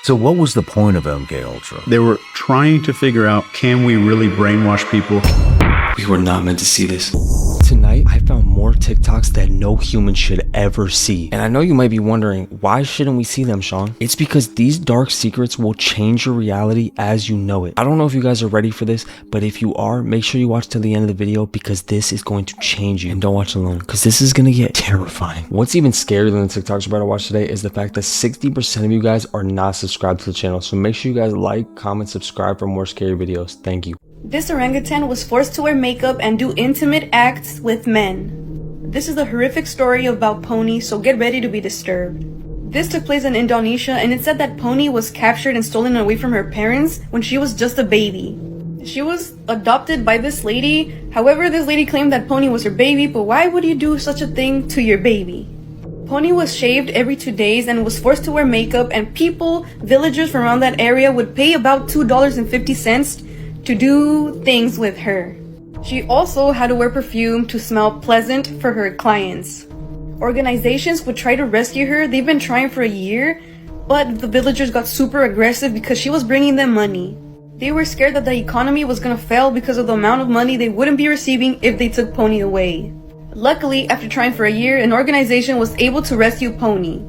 So what was the point of MK Ultra? They were trying to figure out, can we really brainwash people? We were not meant to see this. Tonight, I found more TikToks that no human should ever see. And I know you might be wondering, why shouldn't we see them, Sean? It's because these dark secrets will change your reality as you know it. I don't know if you guys are ready for this, but if you are, make sure you watch till the end of the video because this is going to change you. And don't watch alone because this is going to get terrifying. What's even scarier than the TikToks we're about to watch today is the fact that 60% of you guys are not subscribed to the channel. So make sure you guys like, comment, subscribe for more scary videos. Thank you. This orangutan was forced to wear makeup and do intimate acts with men. This is the horrific story about Pony, so get ready to be disturbed. This took place in Indonesia, and it said that Pony was captured and stolen away from her parents when she was just a baby. She was adopted by this lady. However, this lady claimed that Pony was her baby, but why would you do such a thing to your baby? Pony was shaved every 2 days and was forced to wear makeup, and villagers from around that area would pay about $2.50 to do things with her. She also had to wear perfume to smell pleasant for her clients. Organizations would try to rescue her. They've been trying for a year, but the villagers got super aggressive because she was bringing them money. They were scared that the economy was gonna fail because of the amount of money they wouldn't be receiving if they took Pony away. Luckily, after trying for a year, an organization was able to rescue Pony.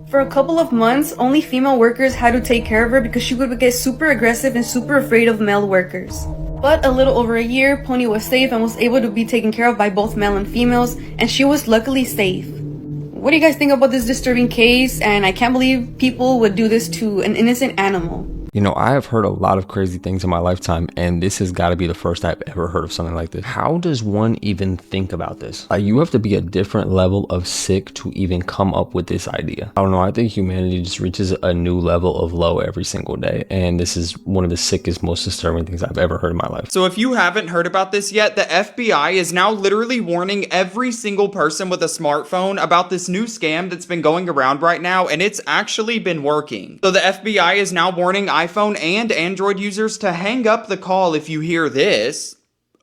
For a couple of months, only female workers had to take care of her because she would get super aggressive and super afraid of male workers. But a little over a year, Pony was safe and was able to be taken care of by both male and females, and she was luckily safe. What do you guys think about this disturbing case? And I can't believe people would do this to an innocent animal. You know, I have heard a lot of crazy things in my lifetime, and this has got to be the first I've ever heard of something like this. How does one even think about this? You have to be a different level of sick to even come up with this idea. I don't know. I think humanity just reaches a new level of low every single day, and this is one of the sickest, most disturbing things I've ever heard in my life. So if you haven't heard about this yet, the FBI is now literally warning every single person with a smartphone about this new scam that's been going around right now, and it's actually been working. So the FBI is now warning iPhone and Android users to hang up the call if you hear this.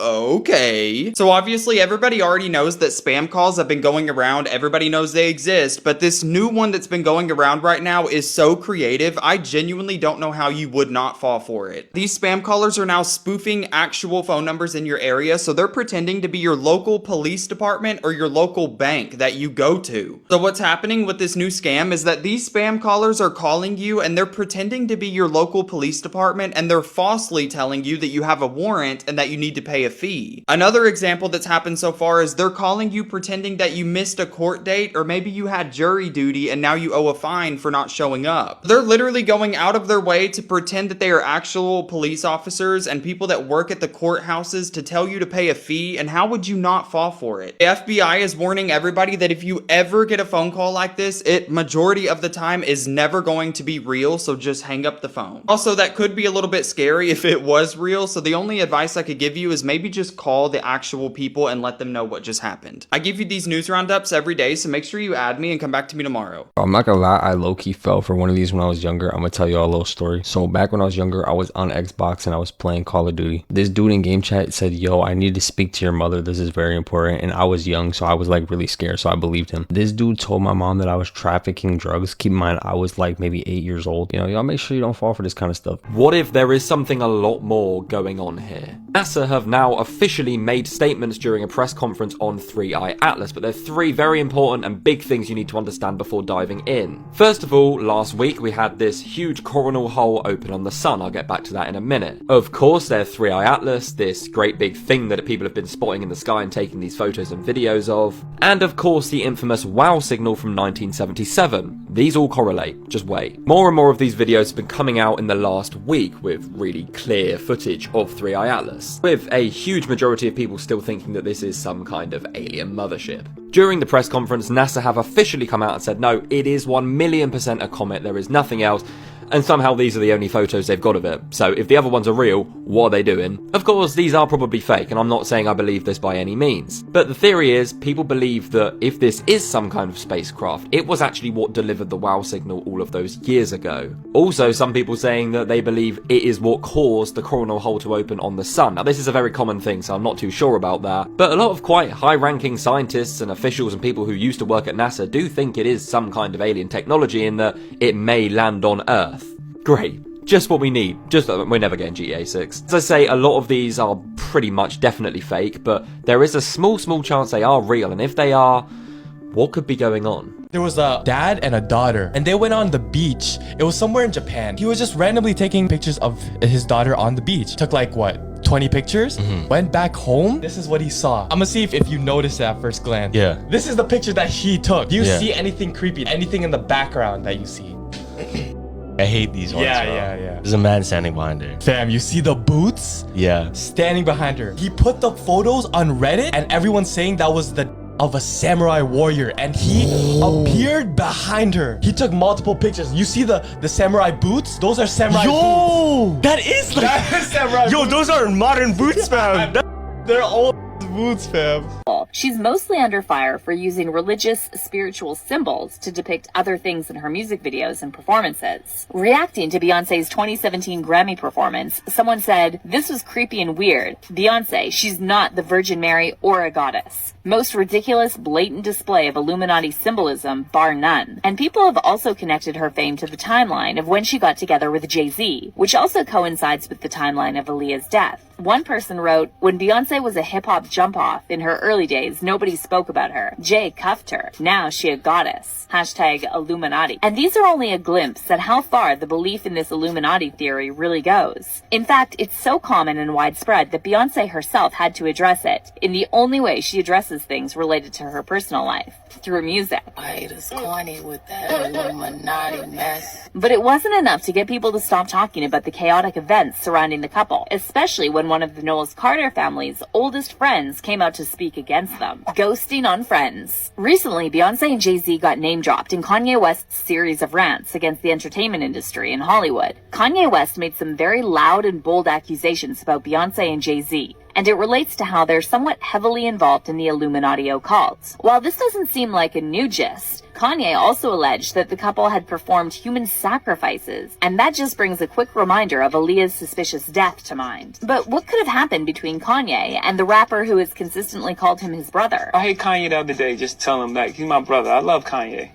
Okay. So obviously everybody already knows that spam calls have been going around. Everybody knows they exist, but this new one that's been going around right now is so creative. I genuinely don't know how you would not fall for it. These spam callers are now spoofing actual phone numbers in your area, so they're pretending to be your local police department or your local bank that you go to. So what's happening with this new scam is that these spam callers are calling you and they're pretending to be your local police department, and they're falsely telling you that you have a warrant and that you need to pay a fee. Another example that's happened so far is they're calling you pretending that you missed a court date, or maybe you had jury duty and now you owe a fine for not showing up. They're literally going out of their way to pretend that they are actual police officers and people that work at the courthouses to tell you to pay a fee, and how would you not fall for it? The FBI is warning everybody that if you ever get a phone call like this, it majority of the time is never going to be real, so just hang up the phone. Also, that could be a little bit scary if it was real, so the only advice I could give you is maybe just call the actual people and let them know what just happened. I give you these news roundups every day, so make sure you add me and come back to me tomorrow. I'm not gonna lie, I low-key fell for one of these when I was younger. I'm gonna tell you all a little story. So back when I was younger, I was on Xbox and I was playing Call of Duty. This dude in game chat said, yo, I need to speak to your mother. This is very important. And I was young, so I was like really scared, so I believed him. This dude told my mom that I was trafficking drugs. Keep in mind, I was like maybe 8 years old. You know, y'all make sure you don't fall for this kind of stuff. What if there is something a lot more going on here? NASA have now officially made statements during a press conference on 3i Atlas, but there are three very important and big things you need to understand before diving in. First of all, last week we had this huge coronal hole open on the sun. I'll get back to that in a minute. Of course, there's 3i Atlas, this great big thing that people have been spotting in the sky and taking these photos and videos of. And of course, the infamous wow signal from 1977. These all correlate, just wait. More and more of these videos have been coming out in the last week with really clear footage of 3i Atlas, with a huge majority of people still thinking that this is some kind of alien mothership. During the press conference, NASA have officially come out and said, no, it is 1,000,000% a comet, there is nothing else. And somehow these are the only photos they've got of it. So if the other ones are real, what are they doing? Of course, these are probably fake, and I'm not saying I believe this by any means. But the theory is, people believe that if this is some kind of spacecraft, it was actually what delivered the wow signal all of those years ago. Also, some people saying that they believe it is what caused the coronal hole to open on the sun. Now, this is a very common thing, so I'm not too sure about that. But a lot of quite high-ranking scientists and officials and people who used to work at NASA do think it is some kind of alien technology in that it may land on Earth. Great. Just what we need. We're never getting GTA 6. As I say, a lot of these are pretty much definitely fake, but there is a small chance they are real, and if they are, what could be going on? There was a dad and a daughter, and they went on the beach. It was somewhere in Japan. He was just randomly taking pictures of his daughter on the beach. Took like, what, 20 pictures? Went back home. This is what he saw. I'm gonna see if you notice it at first glance. Yeah. This is the picture that he took. Do you see anything creepy? Anything in the background that you see? I hate these ones. Yeah. There's a man standing behind her. Fam, you see the boots? Yeah. Standing behind her. He put the photos on Reddit, and everyone's saying that was of a samurai warrior, and he appeared behind her. He took multiple pictures. You see the samurai boots? Those are samurai boots. That is like... That is samurai boots. those are modern boots, fam. They're all boots, fam. She's mostly under fire for using religious, spiritual symbols to depict other things in her music videos and performances. Reacting to Beyonce's 2017 Grammy performance, someone said, "This was creepy and weird. Beyonce, she's not the Virgin Mary or a goddess. Most ridiculous, blatant display of Illuminati symbolism, bar none." And people have also connected her fame to the timeline of when she got together with Jay-Z, which also coincides with the timeline of Aaliyah's death. One person wrote, "When Beyonce was a hip-hop jump-off in her early days, nobody spoke about her. Jay cuffed her. Now she a goddess. Hashtag Illuminati." And these are only a glimpse at how far the belief in this Illuminati theory really goes. In fact, it's so common and widespread that Beyonce herself had to address it in the only way she addresses things related to her personal life, through music. I hate us corny with that Illuminati mess. But it wasn't enough to get people to stop talking about the chaotic events surrounding the couple, especially when one of the Knowles Carter family's oldest friends came out to speak against them. Ghosting on friends. Recently, Beyonce and Jay-Z got name-dropped in Kanye West's series of rants against the entertainment industry in Hollywood. Kanye West made some very loud and bold accusations about Beyonce and Jay-Z, and it relates to how they're somewhat heavily involved in the Illuminati occult. While this doesn't seem like a new gist, Kanye also alleged that the couple had performed human sacrifices, and that just brings a quick reminder of Aaliyah's suspicious death to mind. But what could have happened between Kanye and the rapper who has consistently called him his brother? I hate Kanye the other day, just tell him that. He's my brother. I love Kanye.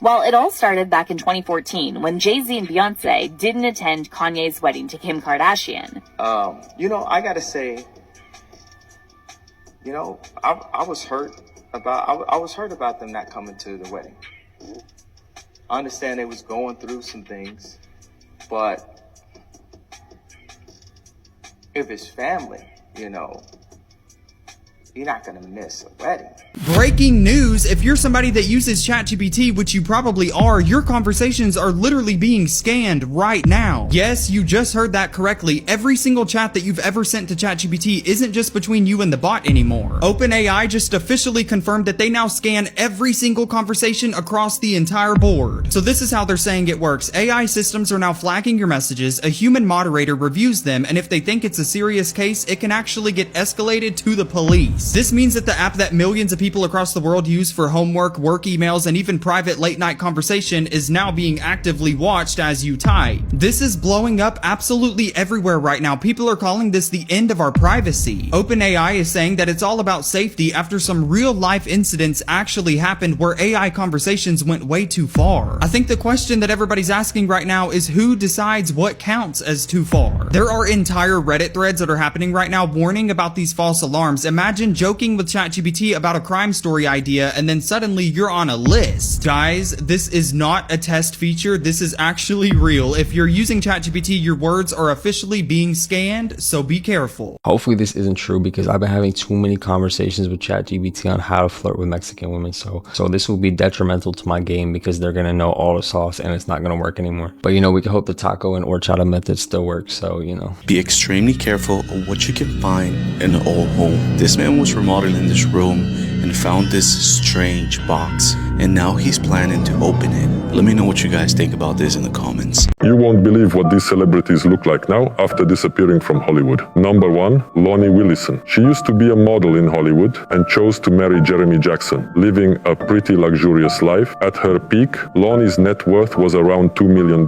Well, it all started back in 2014 when Jay-Z and Beyonce didn't attend Kanye's wedding to Kim Kardashian. I gotta say, I was hurt about them not coming to the wedding. I understand they was going through some things, but if it's family, you're not gonna miss a wedding. Breaking news, if you're somebody that uses ChatGPT, which you probably are, your conversations are literally being scanned right now. Yes, you just heard that correctly. Every single chat that you've ever sent to ChatGPT isn't just between you and the bot anymore. OpenAI just officially confirmed that they now scan every single conversation across the entire board. So this is how they're saying it works. AI systems are now flagging your messages, a human moderator reviews them, and if they think it's a serious case, it can actually get escalated to the police. This means that the app that millions of people across the world use for homework, work emails, and even private late-night conversation is now being actively watched as you type. This is blowing up absolutely everywhere right now. People are calling this the end of our privacy. OpenAI is saying that it's all about safety after some real-life incidents actually happened where AI conversations went way too far. I think the question that everybody's asking right now is who decides what counts as too far? There are entire Reddit threads that are happening right now warning about these false alarms. Imagine joking with ChatGPT about a crime story idea and then suddenly you're on a list. Guys, this is not a test feature. This is actually real. If you're using ChatGPT, your words are officially being scanned, so be careful. Hopefully this isn't true because I've been having too many conversations with ChatGPT on how to flirt with Mexican women. So this will be detrimental to my game because they're gonna know all the sauce and it's not gonna work anymore. But we can hope the taco and horchata method still works. So Be extremely careful of what you can find in an old home. This man was remodeling this room and found this strange box, and now he's planning to open it. Let me know what you guys think about this in the comments. You won't believe what these celebrities look like now after disappearing from Hollywood. Number 1, Lonnie Willison. She used to be a model in Hollywood and chose to marry Jeremy Jackson, living a pretty luxurious life. At her peak, Lonnie's net worth was around $2 million,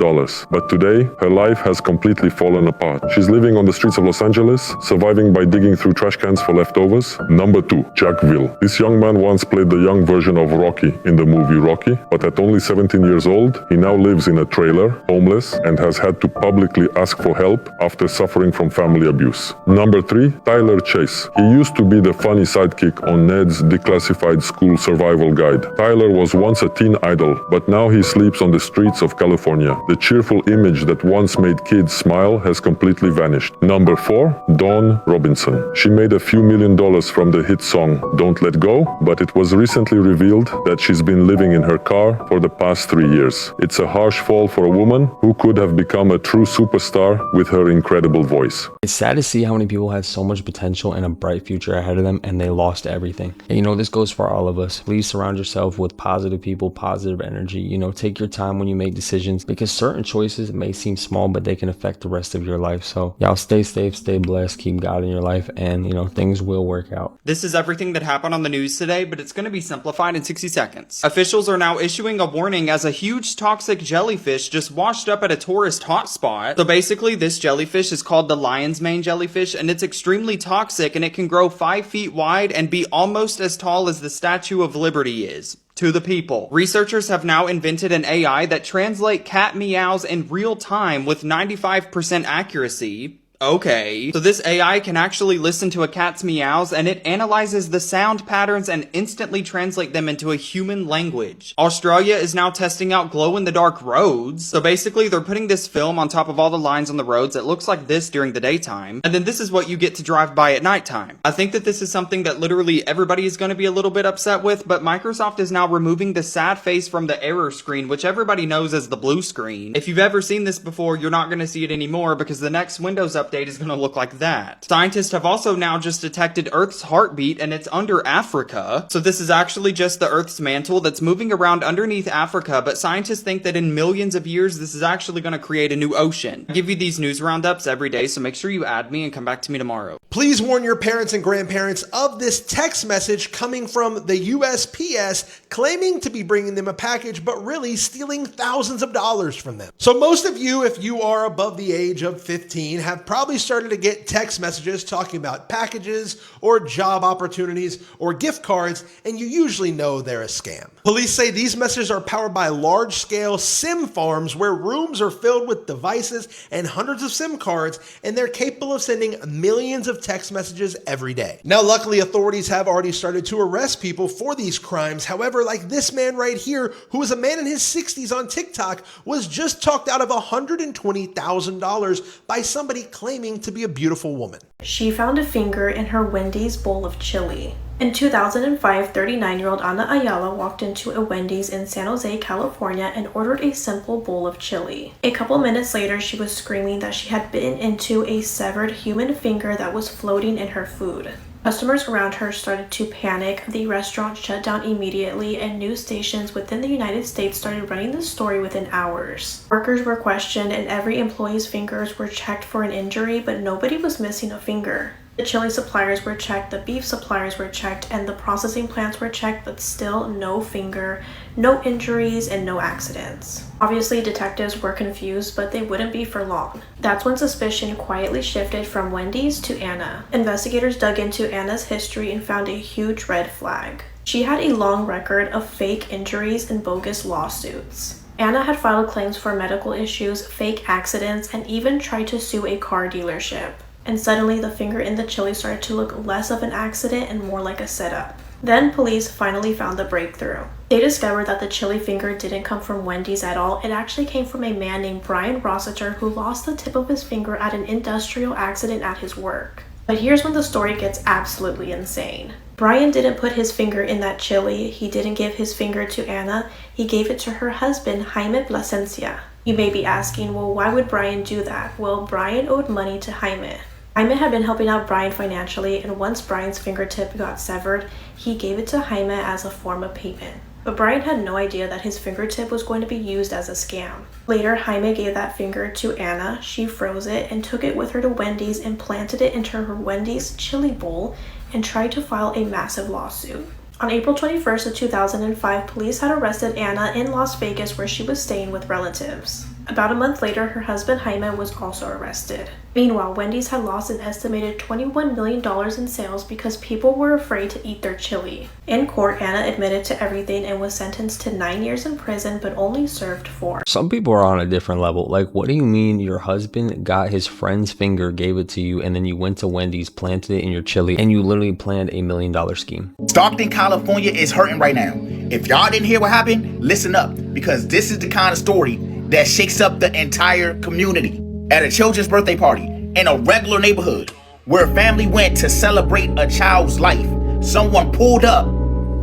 but today, her life has completely fallen apart. She's living on the streets of Los Angeles, surviving by digging through trash cans for leftovers. Number 2, Jackville. This young man once played the young version of Rocky in the movie Rocky, but at only 17 years old, he now lives in a trailer, homeless, and has had to publicly ask for help after suffering from family abuse. Number 3, Tyler Chase. He used to be the funny sidekick on Ned's declassified school survival guide. Tyler was once a teen idol, but now he sleeps on the streets of California. The cheerful image that once made kids smile has completely vanished. Number 4, Dawn Robinson. She made a few $1,000,000 from the hit song Don't Let Go, but it was recently revealed that she's been living in her car for the past 3 years. It's a harsh fall for a woman who could have become a true superstar with her incredible voice. It's sad to see how many people had so much potential and a bright future ahead of them and they lost everything. And you know, this goes for all of us. Please surround yourself with positive people, positive energy. You know, take your time when you make decisions because certain choices may seem small, but they can affect the rest of your life. So y'all stay safe, stay blessed, keep God in your life, and you know, things will work out. This is everything that happened on the news today, but it's going to be simplified in 60 seconds. Officials are now issuing a warning as a huge toxic jellyfish just washed up at a tourist hotspot. So basically, this jellyfish is called the lion's mane jellyfish, and it's extremely toxic, and it can grow 5 feet wide and be almost as tall as the Statue of Liberty is. To the people. Researchers have now invented an AI that translates cat meows in real time with 95% accuracy. Okay. So this AI can actually listen to a cat's meows and it analyzes the sound patterns and instantly translate them into a human language. Australia is now testing out glow-in-the-dark roads. So basically they're putting this film on top of all the lines on the roads that looks like this during the daytime. And then this is what you get to drive by at nighttime. I think that this is something that literally everybody is going to be a little bit upset with, but Microsoft is now removing the sad face from the error screen, which everybody knows as the blue screen. If you've ever seen this before, you're not going to see it anymore because the next Windows update is going to look like that. Scientists have also now just detected Earth's heartbeat and it's under Africa. So this is actually just the Earth's mantle that's moving around underneath Africa, but scientists think that in millions of years this is actually going to create a new ocean. I give you these news roundups every day, so make sure you add me and come back to me tomorrow. Please warn your parents and grandparents of this text message coming from the USPS claiming to be bringing them a package, but really stealing thousands of dollars from them. So most of you, if you are above the age of 15, have probably started to get text messages talking about packages or job opportunities or gift cards, and you usually know they're a scam. Police say these messages are powered by large-scale SIM farms where rooms are filled with devices and hundreds of SIM cards, and they're capable of sending millions of text messages every day. Now, luckily, authorities have already started to arrest people for these crimes. However, like this man right here, who is a man in his 60s on TikTok, was just talked out of $120,000 by somebody claiming to be a beautiful woman. She found a finger in her Wendy's bowl of chili. In 2005, 39-year-old Ana Ayala walked into a Wendy's in San Jose, California and ordered a simple bowl of chili. A couple minutes later, she was screaming that she had bitten into a severed human finger that was floating in her food. Customers around her started to panic, the restaurant shut down immediately, and news stations within the United States started running the story within hours. Workers were questioned and every employee's fingers were checked for an injury, but nobody was missing a finger. The chili suppliers were checked, the beef suppliers were checked, and the processing plants were checked, but still no finger, no injuries, and no accidents. Obviously, detectives were confused, but they wouldn't be for long. That's when suspicion quietly shifted from Wendy's to Anna. Investigators dug into Anna's history and found a huge red flag. She had a long record of fake injuries and bogus lawsuits. Anna had filed claims for medical issues, fake accidents, and even tried to sue a car dealership. And suddenly the finger in the chili started to look less of an accident and more like a setup. Then police finally found the breakthrough. They discovered that the chili finger didn't come from Wendy's at all. It actually came from a man named Brian Rossiter who lost the tip of his finger at an industrial accident at his work. But here's when the story gets absolutely insane. Brian didn't put his finger in that chili. He didn't give his finger to Anna. He gave it to her husband, Jaime Plasencia. You may be asking, well, why would Brian do that? Well, Brian owed money to Jaime. Jaime had been helping out Brian financially, and once Brian's fingertip got severed, he gave it to Jaime as a form of payment. But Brian had no idea that his fingertip was going to be used as a scam. Later, Jaime gave that finger to Anna. She froze it and took it with her to Wendy's and planted it into her Wendy's chili bowl and tried to file a massive lawsuit. On April 21st of 2005, police had arrested Anna in Las Vegas where she was staying with relatives. About a month later, her husband Jaime was also arrested. Meanwhile, Wendy's had lost an estimated $21 million in sales because people were afraid to eat their chili. In court, Anna admitted to everything and was sentenced to 9 years in prison but only served 4. Some people are on a different level. Like, what do you mean your husband got his friend's finger, gave it to you, and then you went to Wendy's, planted it in your chili, and you literally planned $1 million scheme? Stockton, California is hurting right now. If y'all didn't hear what happened, listen up, because this is the kind of story that shakes up the entire community. At a children's birthday party in a regular neighborhood where a family went to celebrate a child's life, someone pulled up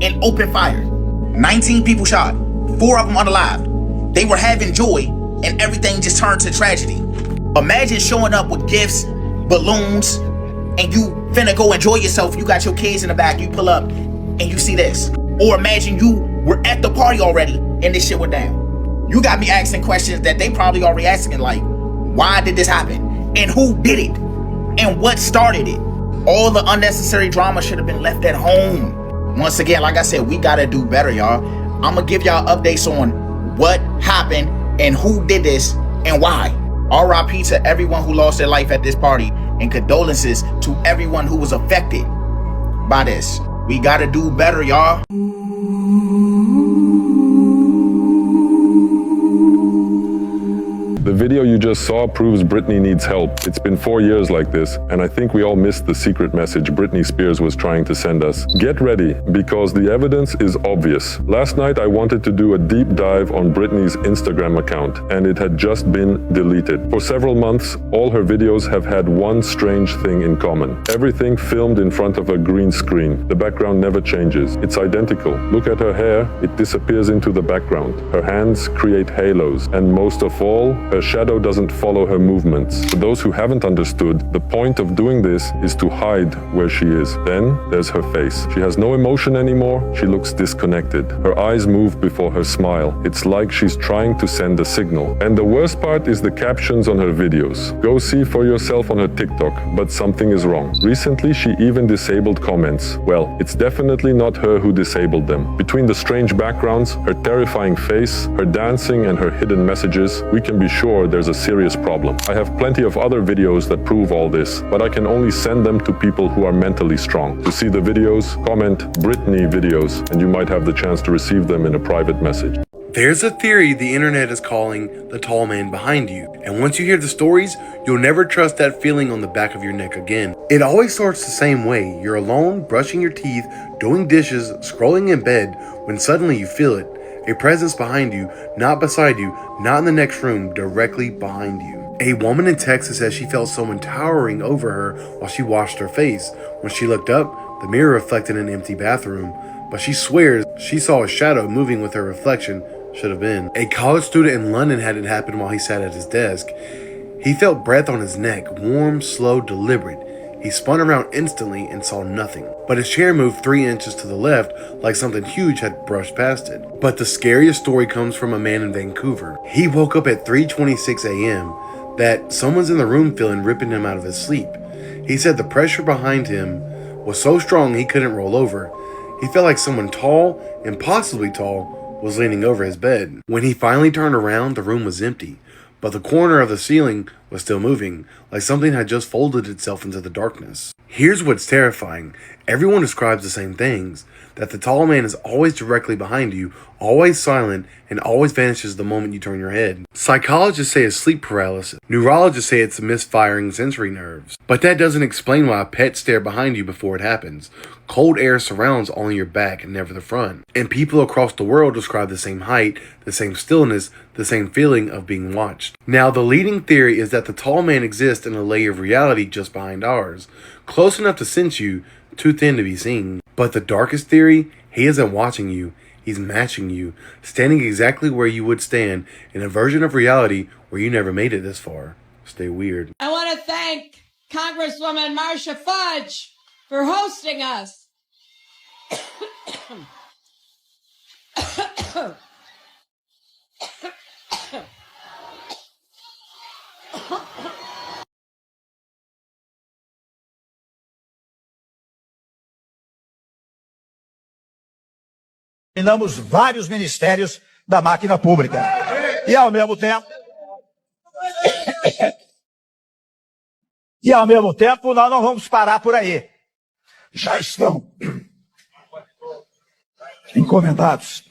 and opened fire. 19 people shot, 4 of them unalived. They were having joy and everything just turned to tragedy. Imagine showing up with gifts, balloons, and you finna go enjoy yourself. You got your kids in the back, you pull up and you see this. Or imagine you were at the party already and this shit went down. You got me asking questions that they probably already asking, like, why did this happen? And who did it? And what started it? All the unnecessary drama should have been left at home. Once again, like I said, we gotta do better, y'all. I'm gonna give y'all updates on what happened and who did this and why. RIP to everyone who lost their life at this party, and condolences to everyone who was affected by this. We gotta do better, y'all. The video you just saw proves Britney needs help. It's been 4 years like this, and I think we all missed the secret message Britney Spears was trying to send us. Get ready, because the evidence is obvious. Last night I wanted to do a deep dive on Britney's Instagram account, and it had just been deleted. For several months, all her videos have had one strange thing in common. Everything filmed in front of a green screen. The background never changes. It's identical. Look at her hair, it disappears into the background. Her hands create halos, and most of all, her shadow doesn't follow her movements. For those who haven't understood, the point of doing this is to hide where she is. Then there's her face. She has no emotion anymore. She looks disconnected. Her eyes move before her smile. It's like she's trying to send a signal. And the worst part is the captions on her videos. Go see for yourself on her TikTok, but something is wrong. Recently, she even disabled comments. Well, it's definitely not her who disabled them. Between the strange backgrounds, her terrifying face, her dancing, and her hidden messages, we can be sure there's a serious problem. I have plenty of other videos that prove all this, but I can only send them to people who are mentally strong. To see the videos, comment Britney videos, and you might have the chance to receive them in a private message. There's a theory the internet is calling the tall man behind you, and once you hear the stories, you'll never trust that feeling on the back of your neck again. It always starts the same way. You're alone, brushing your teeth, doing dishes, scrolling in bed, when suddenly you feel it. A presence behind you, not beside you, not in the next room, directly behind you. A woman in Texas says she felt someone towering over her while she washed her face. When she looked up, the mirror reflected an empty bathroom, but she swears she saw a shadow moving with her reflection. Should have been. A college student in London had it happen while he sat at his desk. He felt breath on his neck, warm, slow, deliberate. He spun around instantly and saw nothing, but his chair moved 3 inches to the left like something huge had brushed past it. But the scariest story comes from a man in Vancouver. He woke up at 3:26 a.m. that someone's in the room feeling ripping him out of his sleep. He said the pressure behind him was so strong he couldn't roll over. He felt like someone tall, impossibly tall, was leaning over his bed. When he finally turned around, the room was empty, but the corner of the ceiling was still moving, like something had just folded itself into the darkness. Here's what's terrifying. Everyone describes the same things, that the tall man is always directly behind you, always silent, and always vanishes the moment you turn your head. Psychologists say it's sleep paralysis. Neurologists say it's misfiring sensory nerves. But that doesn't explain why pets stare behind you before it happens. Cold air surrounds only your back and never the front. And people across the world describe the same height, the same stillness, the same feeling of being watched. Now, the leading theory is that the tall man exists in a layer of reality just behind ours, close enough to sense you, too thin to be seen. But the darkest theory, he isn't watching you, he's matching you, standing exactly where you would stand in a version of reality where you never made it this far. Stay weird. I want to thank Congresswoman Marcia Fudge for hosting us. Eliminamos vários ministérios da máquina pública. E, ao mesmo tempo, E ao mesmo tempo, nós não vamos parar por aí. Já estão encomendados.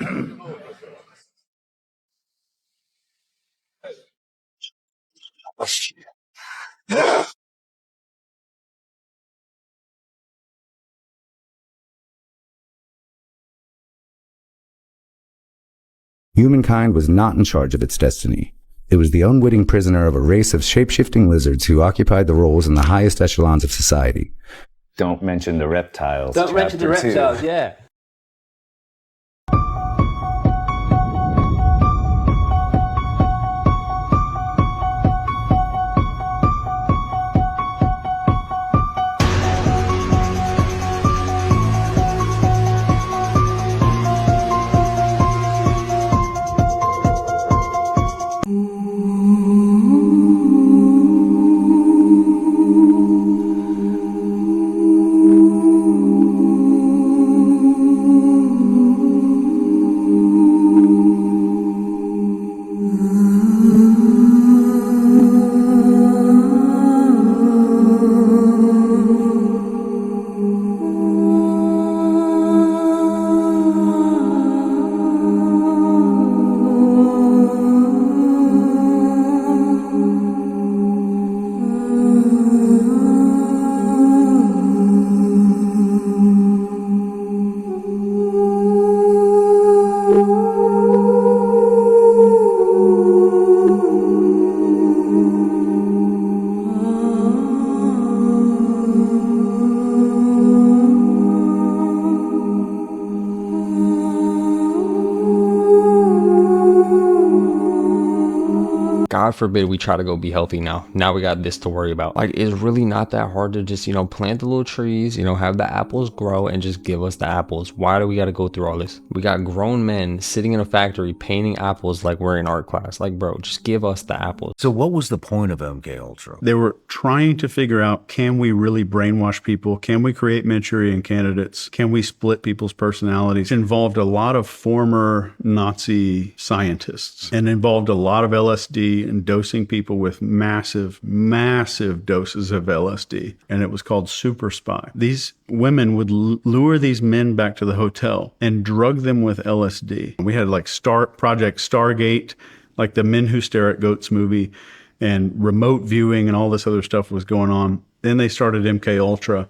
Humankind was not in charge of its destiny. It was the unwitting prisoner of a race of shape-shifting lizards who occupied the roles in the highest echelons of society. Don't mention the reptiles. Don't mention the reptiles, yeah. God forbid we try to go be healthy now. Now we got this to worry about. Like, it's really not that hard to just, plant the little trees, have the apples grow and just give us the apples. Why do we got to go through all this? We got grown men sitting in a factory painting apples like we're in art class. Like, bro, just give us the apples. So what was the point of MK Ultra? They were trying to figure out, can we really brainwash people? Can we create Manchurian candidates? Can we split people's personalities? It involved a lot of former Nazi scientists and involved a lot of LSD and dosing people with massive doses of LSD. And it was called Super Spy. These women would lure these men back to the hotel and drug them with LSD. We had like Project Stargate, like the Men Who Stare at Goats movie, and remote viewing and all this other stuff was going on. Then they started MK Ultra,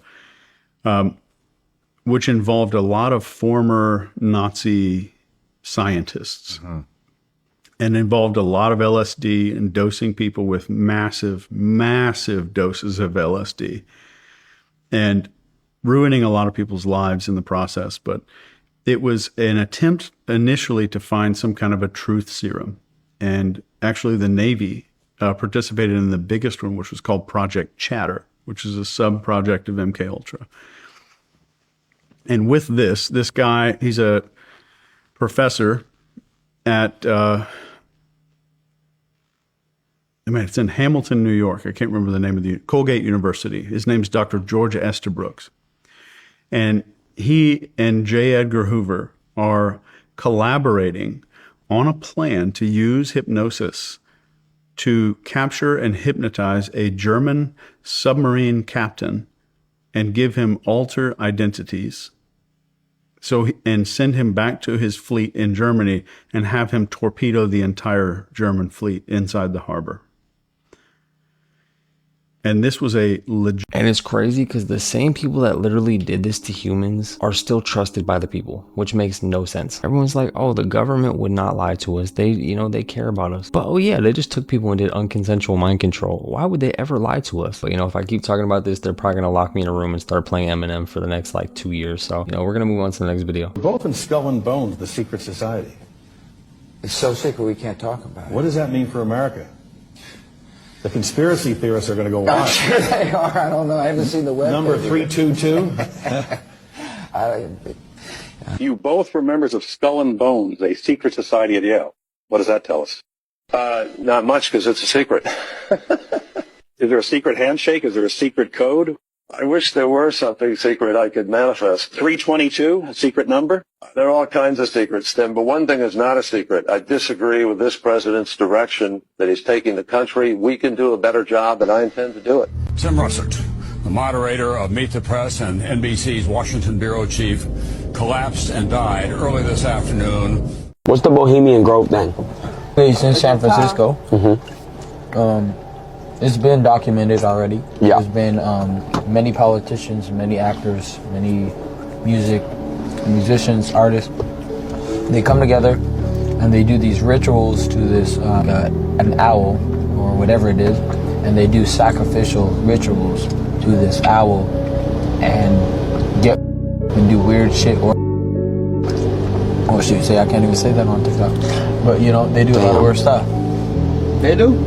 which involved a lot of former Nazi scientists. And involved a lot of LSD and dosing people with massive doses of LSD and ruining a lot of people's lives in the process. But it was an attempt initially to find some kind of a truth serum. And actually the Navy participated in the biggest one, which was called Project Chatter, which is a sub-project of MK Ultra. And with this guy, he's a professor at... it's in Hamilton, New York. I can't remember the name of the Colgate University. His name's Dr. George Estabrooks. And he and J. Edgar Hoover are collaborating on a plan to use hypnosis to capture and hypnotize a German submarine captain and give him alter identities. And send him back to his fleet in Germany and have him torpedo the entire German fleet inside the harbor. And this was a legit... And it's crazy because the same people that literally did this to humans are still trusted by the people, which makes no sense. Everyone's like, oh, the government would not lie to us. They, they care about us. But, oh yeah, they just took people and did unconsensual mind control. Why would they ever lie to us? But, if I keep talking about this, they're probably going to lock me in a room and start playing Eminem for the next, 2 years. So, we're going to move on to the next video. We're both in Skull and Bones, the secret society. It's so secret we can't talk about it. What does that mean for America? The conspiracy theorists are going to go wild. I'm sure they are. I don't know. I haven't seen the web. Number 322? You both were members of Skull and Bones, a secret society at Yale. What does that tell us? Not much, because it's a secret. Is there a secret handshake? Is there a secret code? I wish there were something secret I could manifest. 322, a secret number? There are all kinds of secrets, Tim, but one thing is not a secret. I disagree with this president's direction that he's taking the country. We can do a better job, and I intend to do it. Tim Russert, the moderator of Meet the Press and NBC's Washington bureau chief, collapsed and died early this afternoon. What's the Bohemian Grove thing? It's in San Francisco. Mm-hmm. It's been documented already. Yeah. There's been many politicians, many actors, many musicians, artists. They come together and they do these rituals to this an owl or whatever it is, and they do sacrificial rituals to this owl and get and do weird shit. Or oh shoot, say I can't even say that on TikTok. But you know, they do a lot of weird stuff. They do?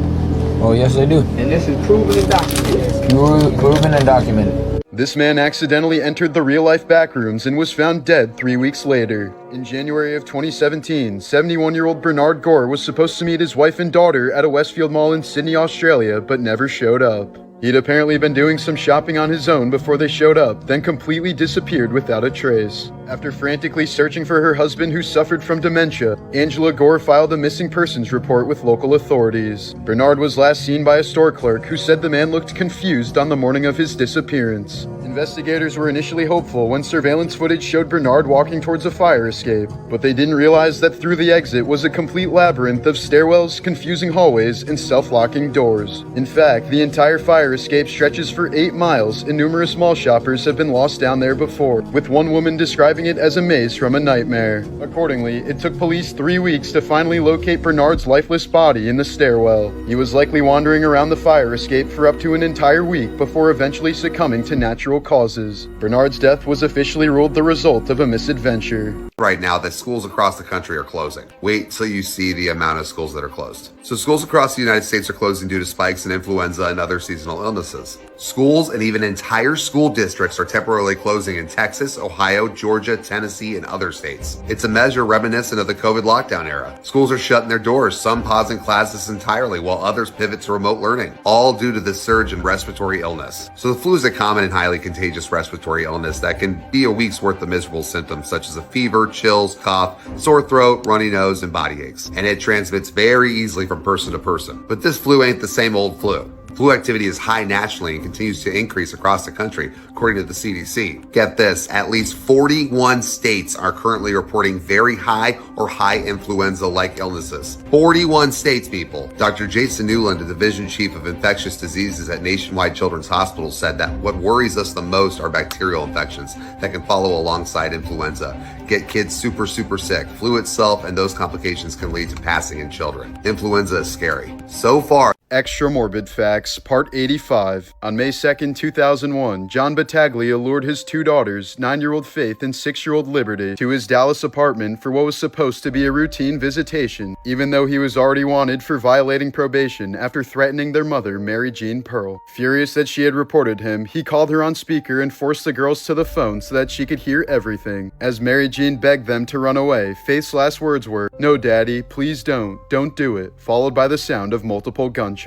Oh yes, they do. And this is proven and documented. Proven and documented. This man accidentally entered the real-life backrooms and was found dead 3 weeks later. In January of 2017, 71-year-old Bernard Gore was supposed to meet his wife and daughter at a Westfield Mall in Sydney, Australia, but never showed up. He'd apparently been doing some shopping on his own before they showed up, then completely disappeared without a trace. After frantically searching for her husband who suffered from dementia, Angela Gore filed a missing persons report with local authorities. Bernard was last seen by a store clerk who said the man looked confused on the morning of his disappearance. Investigators were initially hopeful when surveillance footage showed Bernard walking towards a fire escape, but they didn't realize that through the exit was a complete labyrinth of stairwells, confusing hallways, and self-locking doors. In fact, the entire fire escape stretches for 8 miles, and numerous mall shoppers have been lost down there before, with one woman describing it as a maze from a nightmare. Accordingly, it took police 3 weeks to finally locate Bernard's lifeless body in the stairwell. He was likely wandering around the fire escape for up to an entire week before eventually succumbing to natural causes. Bernard's death was officially ruled the result of a misadventure. Right now that schools across the country are closing. Wait till you see the amount of schools that are closed. So schools across the United States are closing due to spikes in influenza and other seasonal illnesses. Schools and even entire school districts are temporarily closing in Texas, Ohio, Georgia, Tennessee, and other states. It's a measure reminiscent of the COVID lockdown era. Schools are shutting their doors, some pausing classes entirely, while others pivot to remote learning, all due to the surge in respiratory illness. So the flu is a common and highly contagious respiratory illness that can be a week's worth of miserable symptoms such as a fever, chills, cough, sore throat, runny nose, and body aches. And it transmits very easily from person to person. But this flu ain't the same old flu. Flu activity is high nationally and continues to increase across the country, according to the CDC. Get this, at least 41 states are currently reporting very high or high influenza-like illnesses. 41 states, people. Dr. Jason Newland, the division chief of infectious diseases at Nationwide Children's Hospital, said that what worries us the most are bacterial infections that can follow alongside influenza, get kids super sick. Flu itself and those complications can lead to passing in children. Influenza is scary. So far, Extra Morbid Facts, Part 85. On May 2nd, 2001, John Battaglia lured his 2 daughters, 9-year-old Faith and 6-year-old Liberty, to his Dallas apartment for what was supposed to be a routine visitation, even though he was already wanted for violating probation after threatening their mother, Mary Jean Pearl. Furious that she had reported him, he called her on speaker and forced the girls to the phone so that she could hear everything. As Mary Jean begged them to run away, Faith's last words were, "No, Daddy, please don't do it," followed by the sound of multiple gunshots.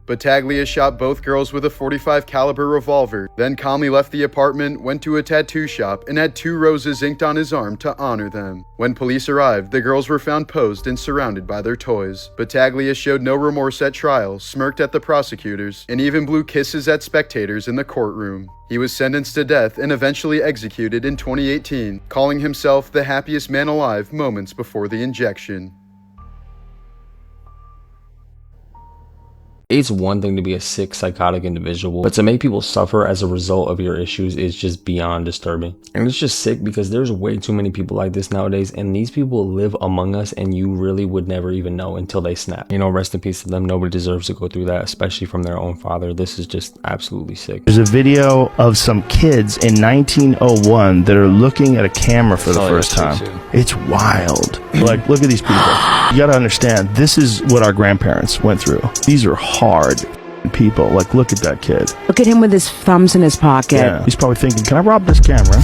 Battaglia shot both girls with a .45 caliber revolver, then calmly left the apartment, went to a tattoo shop, and had 2 roses inked on his arm to honor them. When police arrived, the girls were found posed and surrounded by their toys. Battaglia showed no remorse at trial, smirked at the prosecutors, and even blew kisses at spectators in the courtroom. He was sentenced to death and eventually executed in 2018, calling himself the happiest man alive moments before the injection. It's one thing to be a sick, psychotic individual, but to make people suffer as a result of your issues is just beyond disturbing. And it's just sick because there's way too many people like this nowadays, and these people live among us and you really would never even know until they snap. You know, rest in peace to them. Nobody deserves to go through that, especially from their own father. This is just absolutely sick. There's a video of some kids in 1901 that are looking at a camera for the first time. It's wild. Like, look at these people. You gotta understand, this is what our grandparents went through. These are hard people. Like, look at that kid. Look at him with his thumbs in his pocket. Yeah. He's probably thinking, can I rob this camera?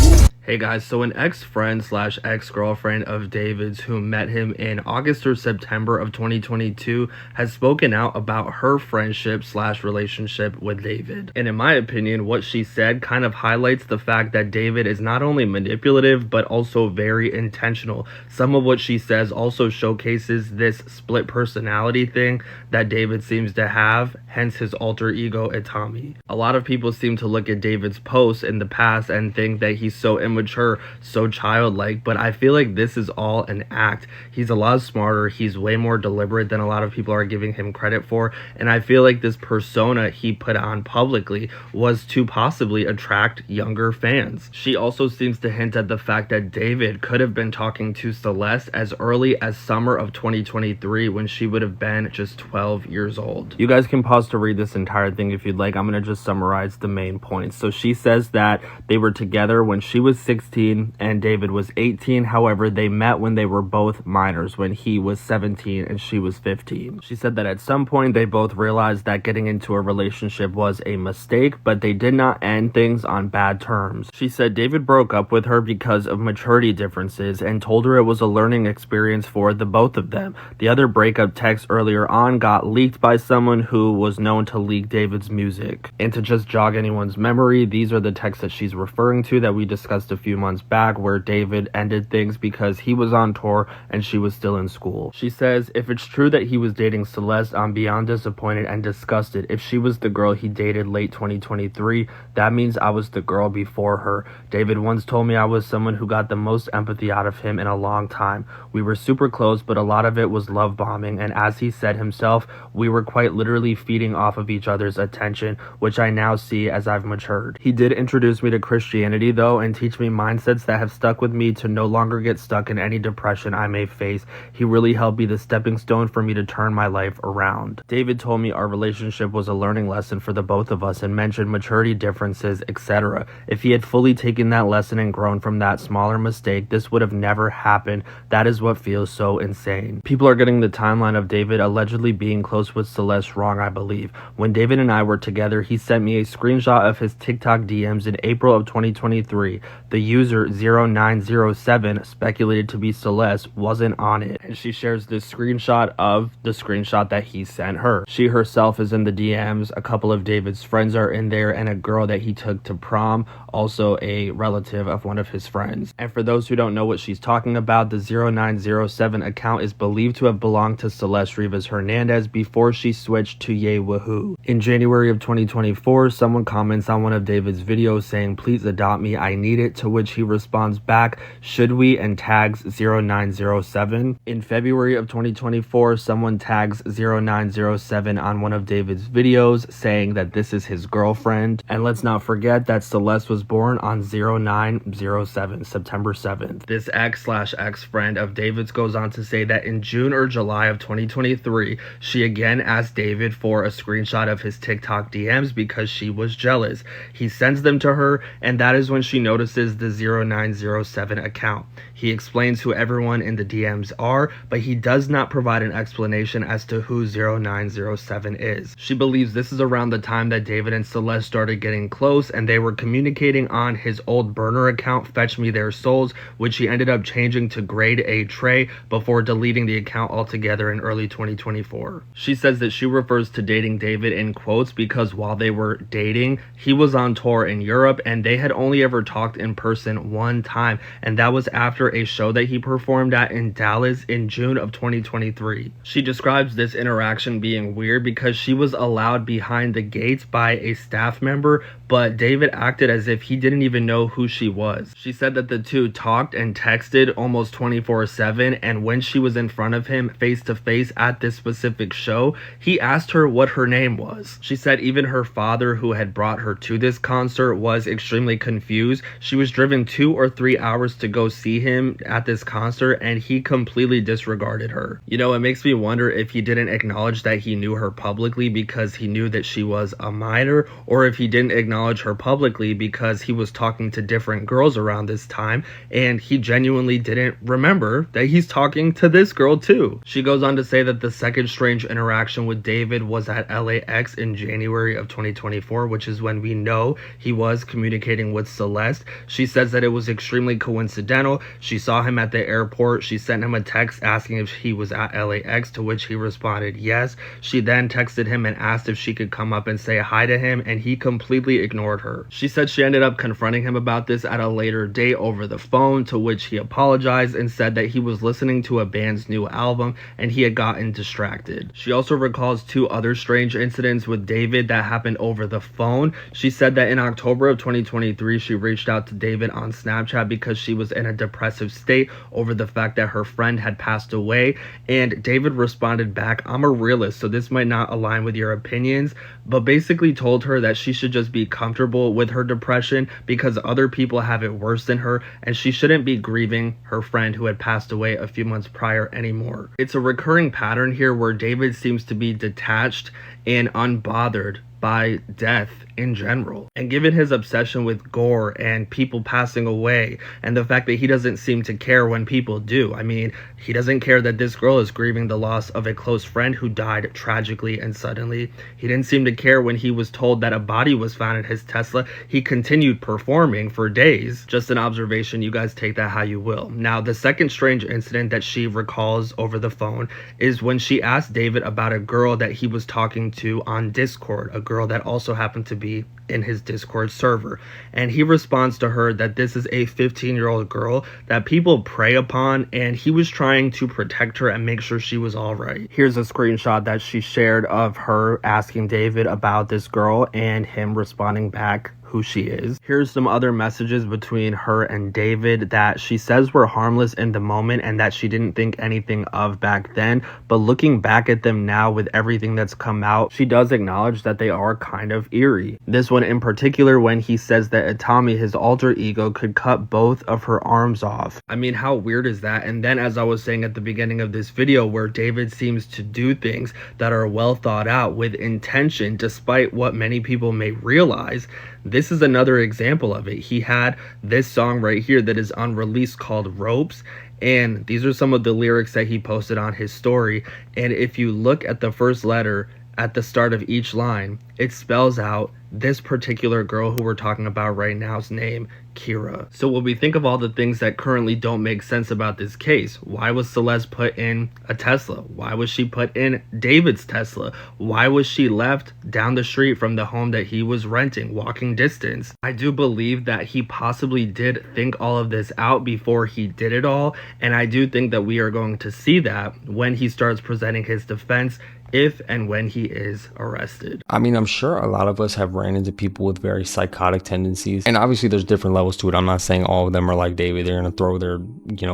Hey guys, so an ex-friend slash ex-girlfriend of David's who met him in August or September of 2022 has spoken out about her friendship slash relationship with David. And in my opinion, what she said kind of highlights the fact that David is not only manipulative, but also very intentional. Some of what she says also showcases this split personality thing that David seems to have, hence his alter ego Itami. A lot of people seem to look at David's posts in the past and think that he's so immature, so childlike, but I feel like this is all an act. He's a lot smarter, he's way more deliberate than a lot of people are giving him credit for, and I feel like this persona he put on publicly was to possibly attract younger fans. She also seems to hint at the fact that David could have been talking to Celeste as early as summer of 2023 when she would have been just 12 years old. You guys can pause to read this entire thing if you'd like. I'm going to just summarize the main points. So she says that they were together when she was 16 and David was 18. However, they met when they were both minors, when he was 17 and she was 15. She said that at some point they both realized that getting into a relationship was a mistake, but they did not end things on bad terms. She said David broke up with her because of maturity differences and told her it was a learning experience for the both of them. The other breakup text earlier on got leaked by someone who was known to leak David's music. And to just jog anyone's memory, these are the texts that she's referring to that we discussed a few months back, where David ended things because he was on tour and she was still in school. She says, if it's true that he was dating Celeste, I'm beyond disappointed and disgusted. If she was the girl he dated late 2023, that means I was the girl before her. David once told me I was someone who got the most empathy out of him in a long time. We were super close, but a lot of it was love bombing, and as he said himself, we were quite literally feeding off of each other's attention, which I now see as I've matured. He did introduce me to Christianity though, and teach me mindsets that have stuck with me to no longer get stuck in any depression I may face. He really helped be the stepping stone for me to turn my life around. David told me our relationship was a learning lesson for the both of us and mentioned maturity differences, etc. If he had fully taken that lesson and grown from that smaller mistake, this would have never happened. That is what feels so insane. People are getting the timeline of David allegedly being close with Celeste wrong, I believe. When David and I were together, he sent me a screenshot of his TikTok DMs in April of 2023. The user 0907 speculated to be Celeste wasn't on it, and she shares this screenshot of the screenshot that he sent her. She herself is in the DMs, a couple of David's friends are in there, and a girl that he took to prom, also a relative of one of his friends. And for those who don't know what she's talking about, the 0907 account is believed to have belonged to Celeste Rivas Hernandez before she switched to Yay Woohoo. In January of 2024, someone comments on one of David's videos saying, "Please adopt me, I need it," to which he responds back, "Should we?" and tags 0907. In February of 2024, someone tags 0907 on one of David's videos saying that this is his girlfriend. And let's not forget that Celeste was born on 0907, September 7th. This ex/ex-friend of David's goes on to say that in June or July of 2023, she again asked David for a screenshot of his TikTok DMs because she was jealous. He sends them to her, and that is when she notices the 0907 account. He explains who everyone in the DMs are, but he does not provide an explanation as to who 0907 is. She believes this is around the time that David and Celeste started getting close, and they were communicating on his old burner account, Fetch Me Their Souls, which he ended up changing to Grade A Trey before deleting the account altogether in early 2024. She says that she refers to dating David in quotes because while they were dating, he was on tour in Europe and they had only ever talked in person one time, and that was after a show that he performed at in Dallas in June of 2023. She describes this interaction being weird because she was allowed behind the gates by a staff member, but David acted as if he didn't even know who she was. She said that the two talked and texted almost 24/7, and when she was in front of him face to face at this specific show, he asked her what her name was. She said even her father, who had brought her to this concert, was extremely confused. She was driven 2 or 3 hours to go see him at this concert, and he completely disregarded her. You know, it makes me wonder if he didn't acknowledge that he knew her publicly because he knew that she was a minor, or if he didn't acknowledge her publicly because he was talking to different girls around this time and he genuinely didn't remember that he's talking to this girl too. She goes on to say that the second strange interaction with David was at LAX in January of 2024, which is when we know he was communicating with Celeste. She says that it was extremely coincidental. She saw him at the airport. She sent him a text asking if he was at LAX, to which he responded yes. She then texted him and asked if she could come up and say hi to him, and he completely ignored her. She said she ended up confronting him about this at a later date over the phone, to which he apologized and said that he was listening to a band's new album and he had gotten distracted. She also recalls 2 other strange incidents with David that happened over the phone. She said that in October of 2023, she reached out to David on Snapchat because she was in a depressive state over the fact that her friend had passed away, and David responded back, "I'm a realist, so this might not align with your opinions," but basically told her that she should just be comfortable with her depression because other people have it worse than her, and she shouldn't be grieving her friend who had passed away a few months prior anymore. It's a recurring pattern here where David seems to be detached and unbothered by death in general. And given his obsession with gore and people passing away, and the fact that he doesn't seem to care when people do. I mean, he doesn't care that this girl is grieving the loss of a close friend who died tragically and suddenly. He didn't seem to care when he was told that a body was found in his Tesla. He continued performing for days. Just an observation, you guys take that how you will. Now, the second strange incident that she recalls over the phone is when she asked David about a girl that he was talking to on Discord, a girl that also happened to be in his Discord server, and he responds to her that this is a 15-year-old girl that people prey upon, and he was trying to protect her and make sure she was all right. Here's a screenshot that she shared of her asking David about this girl and him responding back who she is. Here's some other messages between her and David that she says were harmless in the moment and that she didn't think anything of back then, but looking back at them now with everything that's come out, she does acknowledge that they are kind of eerie. This one in particular, when he says that Itami, his alter ego, could cut both of her arms off. I mean, how weird is that? And then, as I was saying at the beginning of this video, where David seems to do things that are well thought out with intention, despite what many people may realize, this is another example of it. He had this song right here that is unreleased called Ropes, and these are some of the lyrics that he posted on his story. And if you look at the first letter at the start of each line, it spells out this particular girl who we're talking about right now's name, Kira. So when we think of all the things that currently don't make sense about this case, why was Celeste put in a Tesla? Why was she put in David's Tesla? Why was she left down the street from the home that he was renting, walking distance? I do believe that he possibly did think all of this out before he did it all, and I do think that we are going to see that when he starts presenting his defense, if and when he is arrested. I mean, I'm sure a lot of us have ran into people with very psychotic tendencies, and obviously there's different levels to it. I'm not saying all of them are like David. They're gonna throw their,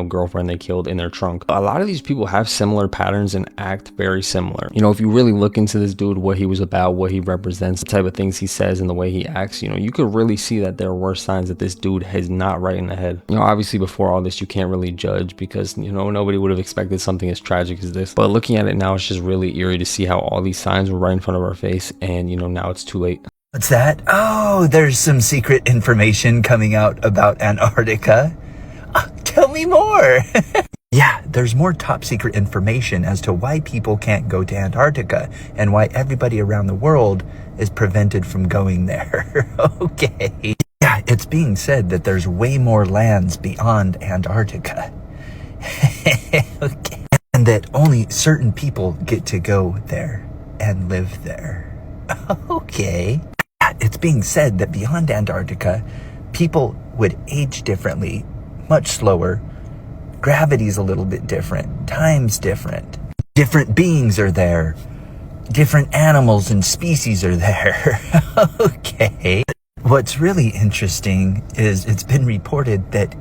girlfriend they killed in their trunk. A lot of these people have similar patterns and act very similar. If you really look into this dude, what he was about, what he represents, the type of things he says and the way he acts, you could really see that there were signs that this dude is not right in the head. Obviously before all this, you can't really judge because, nobody would have expected something as tragic as this. But looking at it now, it's just really eerie to see how all these signs were right in front of our face, and now it's too late. What's that? Oh, there's some secret information coming out about Antarctica. Tell me more. Yeah, there's more top secret information as to why people can't go to Antarctica and why everybody around the world is prevented from going there. Okay. Yeah, it's being said that there's way more lands beyond Antarctica. Okay. And that only certain people get to go there and live there. Okay. It's being said that beyond Antarctica, people would age differently, much slower. Gravity's a little bit different. Time's different. Different beings are there. Different animals and species are there. Okay. What's really interesting is it's been reported that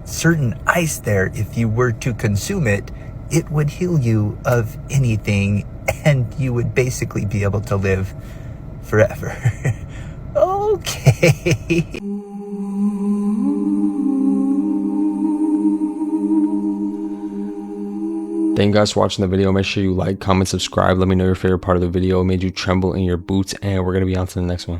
certain ice there, if you were to consume it, it would heal you of anything, and you would basically be able to live forever. Okay. Thank you guys for watching the video. Make sure you like, comment, subscribe. Let me know your favorite part of the video. It made you tremble in your boots, and we're going to be on to the next one.